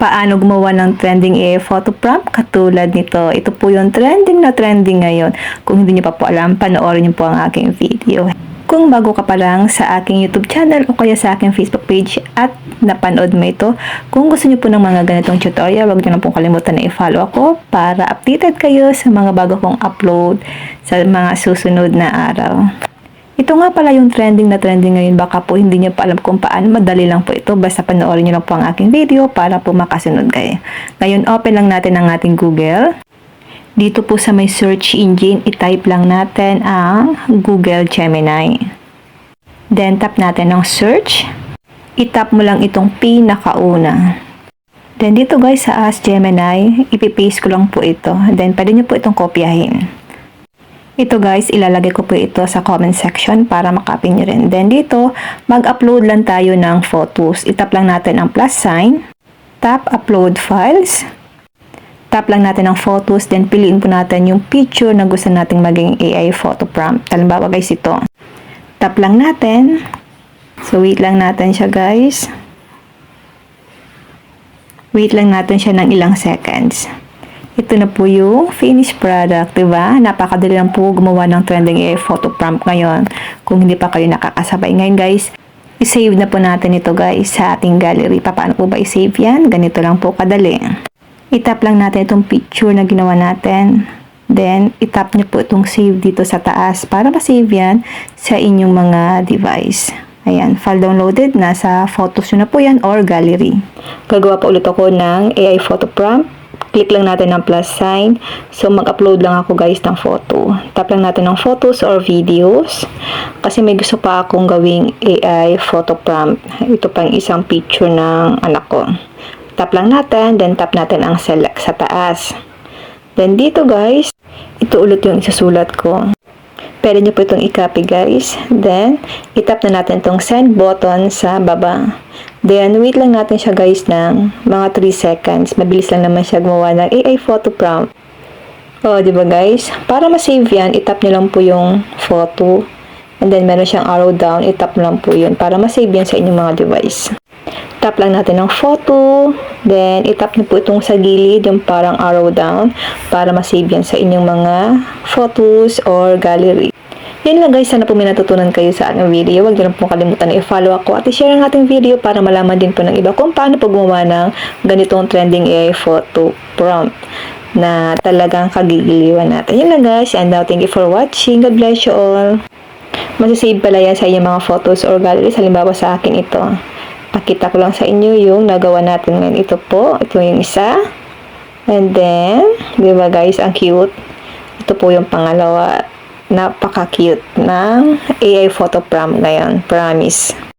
paano gumawa ng trending AI photo prompt katulad nito. Ito po yung trending na trending ngayon. Kung hindi niyo pa po alam, panoorin niyo po ang aking video. Kung bago ka pa lang sa aking YouTube channel o kaya sa aking Facebook page at napanood mo ito, kung gusto niyo po ng mga ganitong tutorial, huwag niyo lang pong kalimutan na i-follow ako para updated kayo sa mga bago kong upload sa mga susunod na araw. Ito nga pala yung trending na trending ngayon. Baka po hindi niyo pa alam kung paano. Madali lang po ito. Basta panoorin niyo lang po ang aking video para po makasunod kayo. Ngayon, open lang natin ang ating Google. Dito po sa may search engine, i-type lang natin ang Google Gemini. Then, tap natin ang search. I-tap mo lang itong pinakauna. Then, dito guys sa Ask Gemini, ipipaste ko lang po ito. Then, pwede nyo po itong kopyahin. Ito guys, ilalagay ko po ito sa comment section para makapin nyo rin. Then, dito, mag-upload lang tayo ng photos. I-tap lang natin ang plus sign. Tap Upload Files. Tap lang natin ang photos, then piliin po natin yung picture na gusto nating maging AI photo prompt. Halimbawa guys ito. Tap lang natin. So wait lang natin siya guys. Wait lang natin siya ng ilang seconds. Ito na po yung finished product, diba? Napakadali lang po gumawa ng trending AI photo prompt ngayon. Kung hindi pa kayo nakakasabay ngayon guys, i-save na po natin ito guys sa ating gallery. Paano po ba i-save yan? Ganito lang po kadali. I-tap lang natin itong picture na ginawa natin. Then, i-tap nyo po itong save dito sa taas para ma-save yan sa inyong mga device. Ayan, file downloaded. Nasa photos nyo na po yan or gallery. Gagawa pa ulit ako ng AI photo prompt. Click lang natin ang plus sign. So, mag-upload lang ako guys ng photo. Tap lang natin ng photos or videos. Kasi may gusto pa akong gawing AI photo prompt. Ito pang isang picture ng anak ko. Tap lang natin, then tap natin ang select sa taas. Then dito guys, ito ulit yung isusulat ko. Pwede nyo po itong i-copy guys. Then, itap na natin itong send button sa baba. Then, wait lang natin siya guys ng mga 3 seconds. Mabilis lang naman siya gumawa ng AI photo prompt. O, diba guys? Para ma-save yan, itap nyo lang po yung photo. And then, meron siyang arrow down. Itap nyo lang po yun para ma-save yan sa inyong mga device. Tap lang natin ng photo, then itap nyo po itong sa gilid, yung parang arrow down, para ma-save yan sa inyong mga photos or gallery. Yan lang guys, sana po may natutunan kayo sa ating video. Huwag nyo lang po kalimutan na i-follow ako at i-share ang ating video para malaman din po ng iba kung paano po gumawa ng ganitong trending AI photo prompt na talagang kagigiliwan natin. Yan lang guys, and now thank you for watching. God bless you all. Masasave pala yan sa inyong mga photos or galleries. Halimbawa sa akin ito. Pakita ko lang sa inyo yung nagawa natin ngayon. Ito po. Ito yung isa. And then, di ba guys, ang cute. Ito po yung pangalawa. Napaka-cute ng AI photo prompt ngayon. Promise.